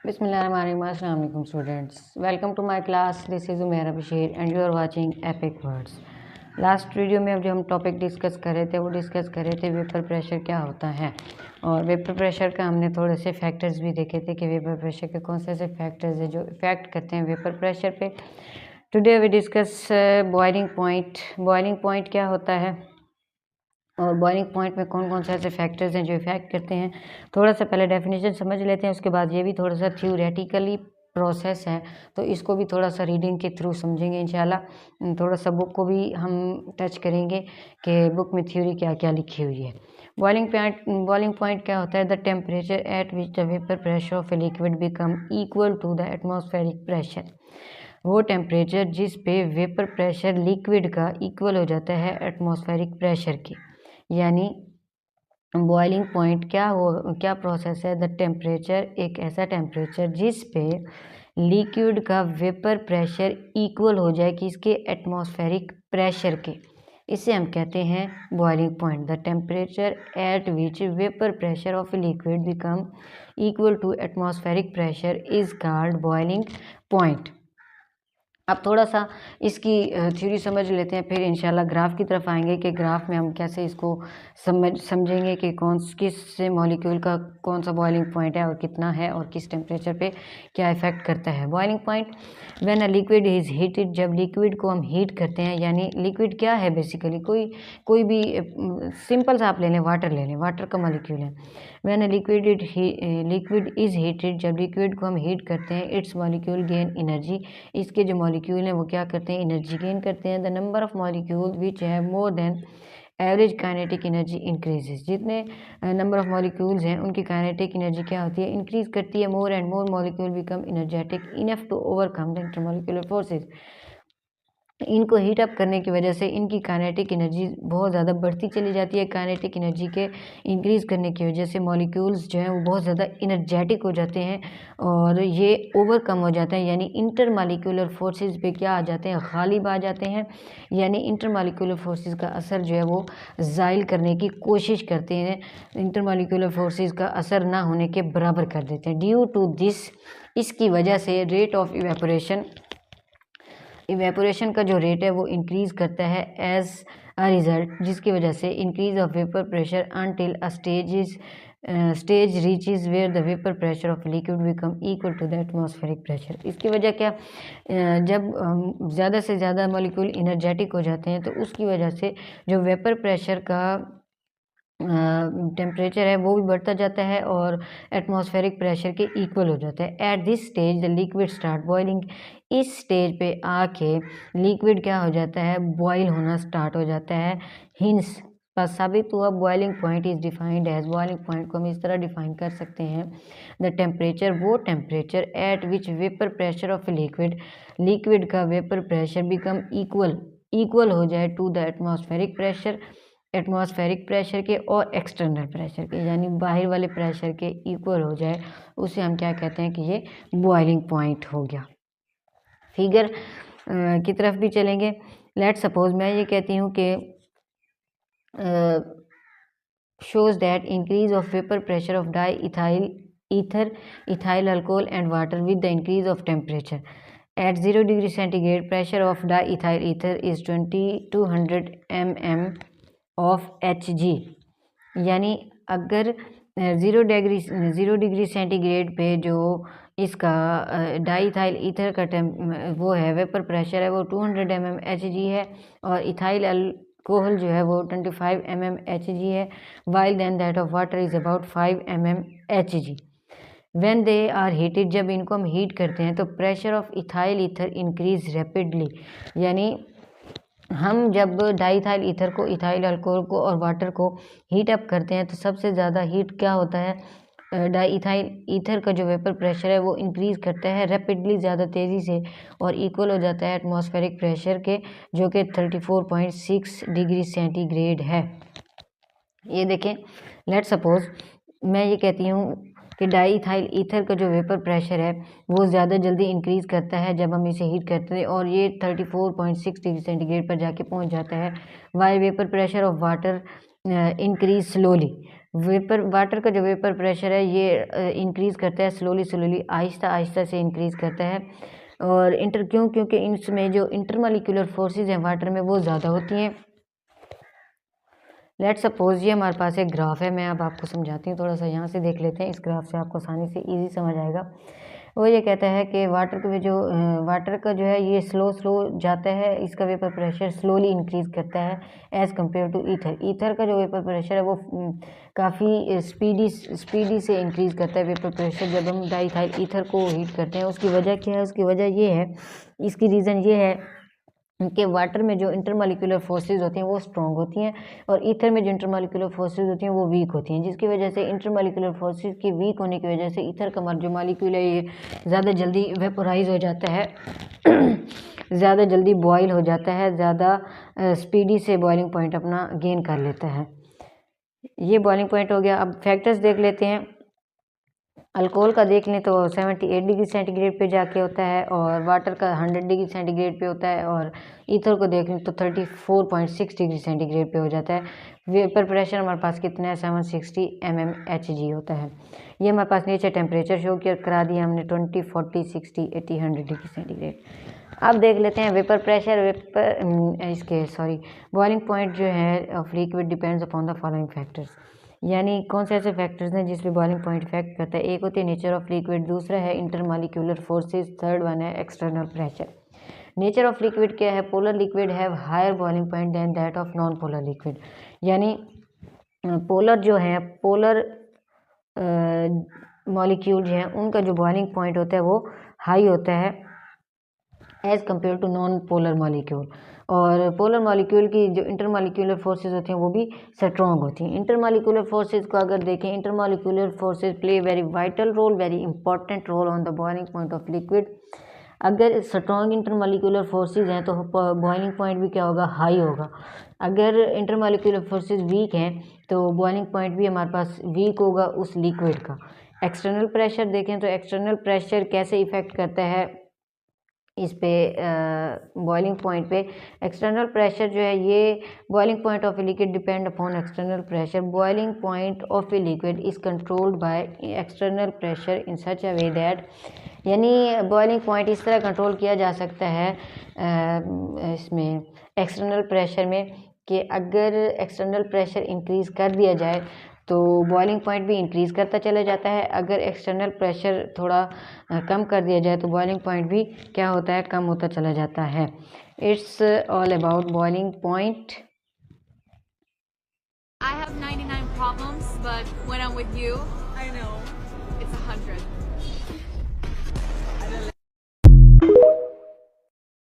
Bismillahirrahmanirrahim. Assalamu alaikum students. Welcome to my class. This is Umair Bashir and you are watching Epic Words. Last video में अब जो हम topic discuss कर रहे थे वो डिस्कस कर रहे थे वेपर प्रेशर क्या होता है, और वेपर प्रेशर का हमने थोड़े से फैक्टर्स भी देखे थे कि वेपर प्रेशर के कौन से फैक्टर्स हैं जो इफेक्ट करते हैं वेपर प्रेशर पे। Today we discuss boiling point. Boiling point क्या होता है और बॉइलिंग पॉइंट में कौन कौन से ऐसे फैक्टर्स हैं जो इफेक्ट करते हैं। थोड़ा सा पहले डेफिनेशन समझ लेते हैं, उसके बाद ये भी थोड़ा सा थ्योरेटिकली प्रोसेस है तो इसको भी थोड़ा सा रीडिंग के थ्रू समझेंगे इंशाल्लाह। थोड़ा सा बुक को भी हम टच करेंगे कि बुक में थ्योरी क्या क्या लिखी हुई है। बॉइलिंग पॉइंट क्या होता है? The temperature at which the vapour pressure of a liquid become equal to the atmospheric pressure. वो टेम्परेचर जिस पे वेपर प्रेशर लिक्विड का इक्वल हो जाता है एटमॉस्फेरिक प्रेशर के, यानी बॉइलिंग पॉइंट क्या प्रोसेस है? द टेम्परेचर एक ऐसा टेम्परेचर जिस पे लिक्विड का वेपर प्रेशर इक्वल हो जाए किसके? एटमॉस्फेरिक प्रेशर के। इसे हम कहते हैं boiling point. The temperature at which vapour pressure of liquid become equal to atmospheric pressure is called boiling point. अब थोड़ा सा इसकी थ्योरी समझ लेते हैं, फिर इंशाल्लाह ग्राफ की तरफ आएंगे कि ग्राफ में हम कैसे इसको समझेंगे कि किस मॉलिक्यूल का कौन सा बॉइलिंग पॉइंट है और कितना है और किस टेम्परेचर पे क्या इफेक्ट करता है। Boiling point when a liquid is heated, जब लिक्विड को हम हीट करते हैं, यानी लिक्विड क्या है बेसिकली कोई भी सिंपल सा आप ले लें, वाटर ले लें, वाटर का मॉलिक्यूल है। When a liquid is heated, जब लिक्विड को हम हीट करते हैं, इट्स मॉलिक्यूल गेन एनर्जी, इसके जो मॉलिक्यूल हैं वो क्या करते हैं? एनर्जी गेन करते हैं। The number of molecule which have more than average kinetic energy increases, जितने नंबर ऑफ मॉलिक्यूल्स हैं उनकी काइनेटिक एनर्जी क्या होती है? इंक्रीज करती है। More and more molecule become energetic enough to overcome the intermolecular forces. इनको हीट अप करने की वजह से इनकी काइनेटिक एनर्जी बहुत ज़्यादा बढ़ती चली जाती है। काइनेटिक एनर्जी के इंक्रीज़ करने की वजह से मॉलिक्यूल्स जो हैं वो बहुत ज़्यादा एनर्जेटिक हो जाते हैं और ये ओवरकम हो जाते हैं, यानी इंटर मॉलिक्यूलर फोर्सेस पे क्या आ जाते हैं? गालिब आ जाते हैं, यानी इंटर मॉलिक्यूलर फोर्सेस का असर जो है वो ज़ाइल करने की कोशिश करते हैं, इंटर मॉलिक्यूलर फोर्सेस का असर ना होने के बराबर कर देते हैं। ड्यू टू दिस, इसकी वजह से रेट ऑफ इवेपोरेशन का जो रेट है वो इंक्रीज़ करता है एज अ रिजल्ट, जिसकी वजह से increase of vapour pressure until a stage reaches where the vapour pressure of liquid become equal to the atmospheric pressure. इसकी वजह क्या? जब ज़्यादा से ज़्यादा मॉलिक्यूल एनर्जेटिक हो जाते हैं तो उसकी वजह से जो वेपर प्रेशर का टेम्परेचर है वो भी बढ़ता जाता है और एटमॉस्फेरिक प्रेशर के इक्वल हो जाता है। At this stage the liquid start boiling, इस स्टेज पे आके लिक्विड क्या हो जाता है? बॉयल होना स्टार्ट हो जाता है। हिंस पर साबित हुआ boiling point is defined as, boiling point को हम इस तरह डिफाइन कर सकते हैं, द टेम्परेचर वो temperature at which vapour pressure of liquid का वेपर प्रेशर बिकम इक्वल हो जाए टू द एटमॉस्फेरिक प्रेशर के और एक्सटर्नल प्रेशर के, यानी बाहर वाले प्रेशर के इक्वल हो जाए, उसे हम क्या कहते हैं कि ये बॉइलिंग पॉइंट हो गया। फिगर की तरफ भी चलेंगे। लेट सपोज मैं ये कहती हूँ कि shows that increase of vapor pressure of diethyl ethyl alcohol and water with the increase of temperature. At 0 degree centigrade, pressure of diethyl ether is 2200 mm of Hg, यानी अगर 0 डिग्री सेंटीग्रेड पे जो इसका डाइथाइल ईथर का वो है vapour pressure है वो 200 mm Hg है और इथाइल अल्कोहल जो है वो 25 mm Hg है, while then that of water is about 5 mm Hg। When they are heated, जब इनको हम हीट करते हैं तो pressure of ethyl ether increase rapidly, यानी हम जब डाइथाइल ईथर को, इथाइल अल्कोहल को और वाटर को हीट अप करते हैं तो सबसे ज़्यादा हीट क्या होता है? डाइथाइल ईथर का जो वेपर प्रेशर है वो इंक्रीज़ करता है रैपिडली, ज़्यादा तेज़ी से, और इक्वल हो जाता है एटमॉस्फेरिक प्रेशर के, जो कि 34.6 डिग्री सेंटीग्रेड है। ये देखें, लेट सपोज मैं ये कहती हूँ कि डाइथाइल ईथर का जो वेपर प्रेशर है वो ज़्यादा जल्दी इंक्रीज़ करता है जब हम इसे हीट करते हैं और ये 34.6 डिग्री सेंटीग्रेड पर जाके पहुंच जाता है, while vapour pressure of water increase slowly. Water का जो वेपर प्रेशर है ये इंक्रीज़ करता है स्लोली आहिस्ता आहिस्ता से इंक्रीज़ करता है। और क्योंकि इसमें जो इंटरमॉलिक्यूलर फोर्सेस हैं वाटर में वो ज़्यादा होती हैं। लेट्स सपोज ये हमारे पास एक ग्राफ है, मैं अब आपको समझाती हूँ, थोड़ा सा यहाँ से देख लेते हैं, इस ग्राफ से आपको आसानी से इजी समझ आएगा। वो ये कहता है कि वाटर का जो है ये स्लो जाता है, इसका वेपर प्रेशर स्लोली इंक्रीज़ करता है एज़ कम्पेयर टू ईथर का जो वेपर प्रेशर है वो काफ़ी स्पीडी से इंक्रीज़ करता है वेपर प्रेशर जब हम डाईथाइल ईथर को हीट करते हैं। उसकी वजह क्या है? उसकी वजह ये है, इसकी रीज़न ये है कि वाटर में जो इंटरमॉलिक्यूलर फोर्सेस होती हैं वो स्ट्रॉन्ग होती हैं और ईथर में जो इंटरमॉलिक्यूलर फोर्सेस होती हैं वो वीक होती हैं, जिसकी वजह से इंटरमॉलिक्यूलर फोर्सेस की वीक होने की वजह से ईथर का जो मॉलिक्यूल है ये ज़्यादा जल्दी वेपोराइज हो जाता है ज़्यादा जल्दी बॉयल हो जाता है, ज़्यादा स्पीडी से बॉइलिंग पॉइंट अपना गेन कर लेता है। ये बॉइलिंग पॉइंट हो गया। अब फैक्टर्स देख लेते हैं। अल्कोहल का देख लें तो 78 डिग्री सेंटीग्रेड पे जाके होता है और वाटर का 100 डिग्री सेंटीग्रेड पे होता है और ईथर को देख लें तो 34.6 डिग्री सेंटीग्रेड पे हो जाता है। वेपर प्रेशर हमारे पास कितना है? 760 mmHg होता है। ये हमारे पास नीचे टेम्परेचर शो करा दिया हमने 20, 40, 60, 80, 100 डिग्री सेंटीग्रेड। अब देख लेते हैं वेपर प्रेशर बॉइलिंग पॉइंट जो है of liquid depends upon the following factors. यानी कौन से ऐसे फैक्टर्स हैं जिस पे बॉइलिंग पॉइंट इफेक्ट करता है? एक होती है नेचर ऑफ लिक्विड, दूसरा है इंटरमॉलिक्यूलर फोर्सेस, थर्ड वन है external pressure. Nature of liquid क्या है? Polar liquid have higher boiling point than that of non polar liquid. यानी पोलर जो है, पोलर मॉलिक्यूल जो हैं उनका जो बॉइलिंग पॉइंट होता है वो हाई होता है as compare to non polar molecule. और पोलर मॉलिक्यूल की जो इंटरमॉलिक्यूलर फोर्सेस होती हैं वो भी स्ट्रॉन्ग होती हैं। इंटरमॉलिक्यूलर फोर्सेस को अगर देखें, intermolecular forces play very vital role, very important role on the boiling point of liquid. अगर स्ट्रॉन्ग इंटरमॉलिक्यूलर फोर्सेस हैं तो बॉइलिंग पॉइंट भी क्या होगा? हाई होगा। अगर इंटरमॉलिक्यूलर फोर्सेस वीक हैं तो बॉइलिंग पॉइंट भी हमारे पास वीक होगा उस लिक्विड का। एक्सटर्नल प्रेशर देखें तो एक्सटर्नल प्रेशर कैसे इफ़ेक्ट करता है इस पे बॉइलिंग पॉइंट पे? एक्सटर्नल प्रेशर जो है ये boiling point of a liquid depend upon external pressure. Boiling point of a liquid is controlled by external pressure in such a way that, यानी बॉइलिंग पॉइंट इस तरह कंट्रोल किया जा सकता है इसमें एक्सटर्नल प्रेशर में कि अगर एक्सटर्नल प्रेशर इंक्रीज़ कर दिया जाए तो बॉइलिंग पॉइंट भी इंक्रीज़ करता चला जाता है। अगर एक्सटर्नल प्रेशर थोड़ा कम कर दिया जाए तो बॉइलिंग पॉइंट भी क्या होता है? कम होता चला जाता है। It's all about boiling point. I have 99 problems, but when I'm with you,